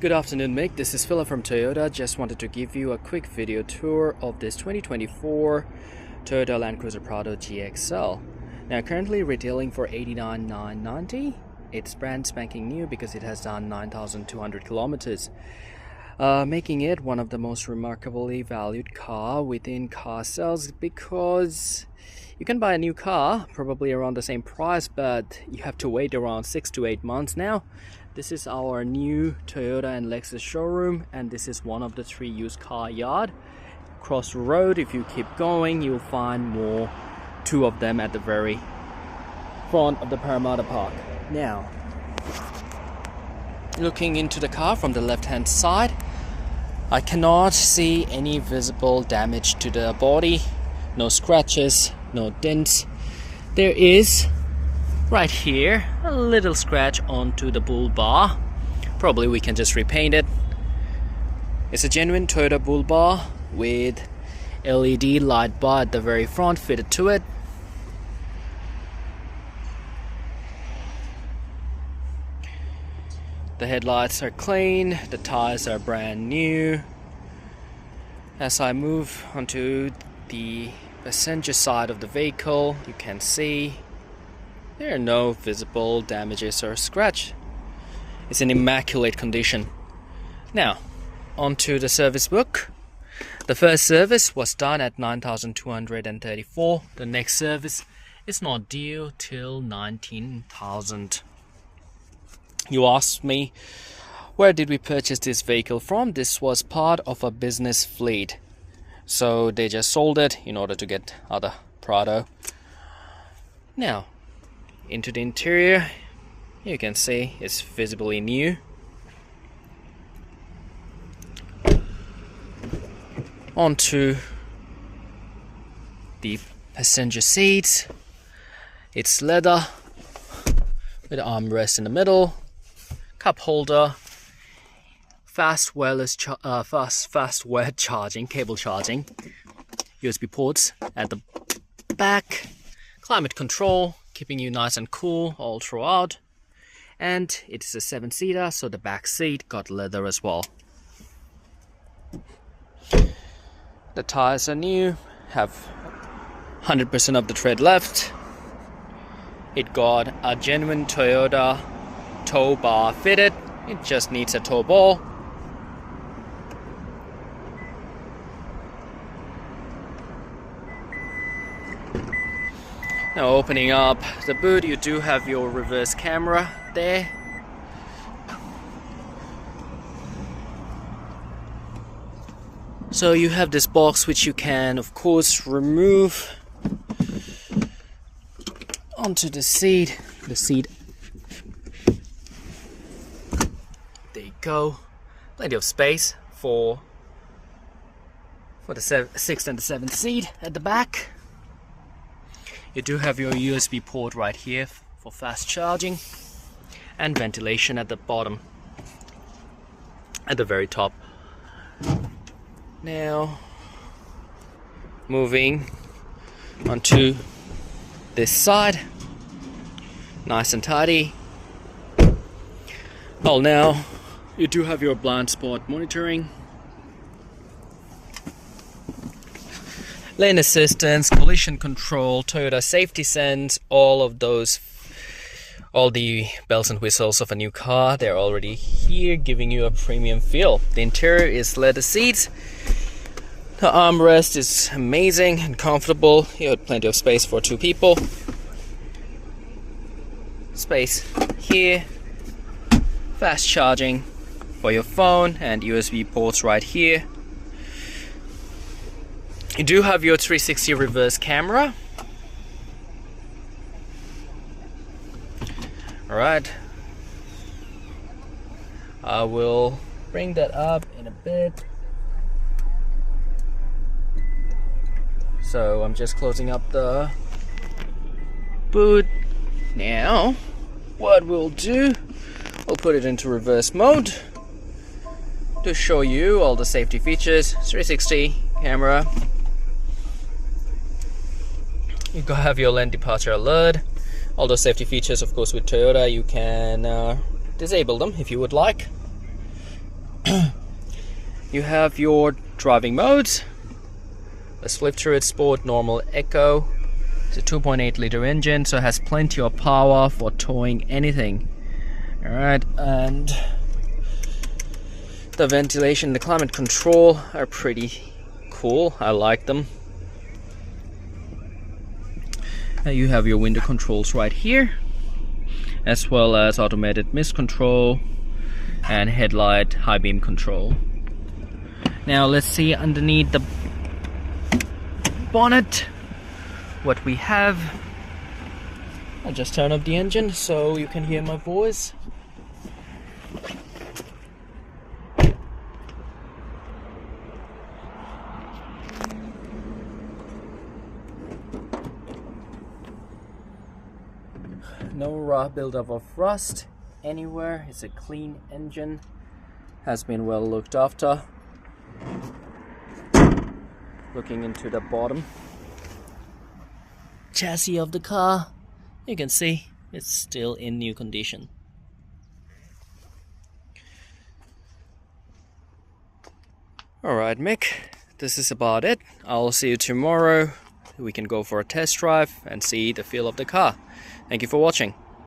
Good afternoon, Mick. This is Philip from Toyota. Just wanted to give you a quick video tour of this 2024 Toyota Landcruiser Prado GXL. Now, currently retailing for $89,990. It's brand spanking new because it has done 9,200 kilometers, making it one of the most remarkably valued car within car sales, because you can buy a new car probably around the same price, but you have to wait around 6 to 8 months now. This is our new Toyota and Lexus showroom, and this is one of the 3 used car yard. Across the road, if you keep going, you'll find 2 of them at the very front of the Parramatta Park. Now, looking into the car from the left hand side, I cannot see any visible damage to the body. No scratches, no dents. There is right here a little scratch onto the bull bar. Probably we can just repaint it. It's a genuine Toyota bull bar with LED light bar at the very front fitted to it. The headlights are clean, the tires are brand new. As I move onto the passenger side of the vehicle, you can see there are no visible damages or scratch. It's in immaculate condition. Now, onto the service book. The first service was done at 9,234. The next service is not due till 19,000. You asked me, where did we purchase this vehicle from? This was part of a business fleet, so they just sold it in order to get other Prado. Now, into the interior, you can see it's visibly new. Onto the passenger seats. It's leather with armrest in the middle, cup holder, fast wireless wired charging, cable charging, USB ports at the back, climate control, keeping you nice and cool all throughout, and it's a 7-seater, so the back seat got leather as well. The tires are new, have 100% of the tread left. It got a genuine Toyota tow bar fitted. It just needs a tow ball. Now, opening up the boot, you do have your reverse camera there. So you have this box which you can of course remove onto the seat. There you go. Plenty of space for the 6th and the 7th seat at the back. You do have your USB port right here for fast charging, and ventilation at the bottom, at the very top. Now, moving onto this side, nice and tidy. Well, now you do have your blind spot monitoring, lane assistance, collision control, Toyota safety sense, all the bells and whistles of a new car. They're already here, giving you a premium feel. The interior is leather seats. The armrest is amazing and comfortable. You have plenty of space for 2 people. Space here. Fast charging for your phone and USB ports right here. You do have your 360 reverse camera. Alright, I will bring that up in a bit. So I'm just closing up the boot. Now, what we'll do, we'll put it into reverse mode to show you all the safety features. 360 camera. You have your lane departure alert. All those safety features, of course, with Toyota, you can disable them if you would like. You have your driving modes. Let's flip through it. Sport, normal, eco. It's a 2.8 liter engine, so it has plenty of power for towing anything. Alright, and the ventilation, the climate control are pretty cool. I like them. You have your window controls right here, as well as automated mist control and headlight high beam control. Now let's see underneath the bonnet what we have. I'll just turn up the engine so you can hear my voice. No raw buildup of rust anywhere. It's a clean engine, has been well looked after. Looking into the bottom chassis of the car, you can see it's still in new condition. Alright Mick, this is about it. I'll see you tomorrow. We can go for a test drive and see the feel of the car. Thank you for watching.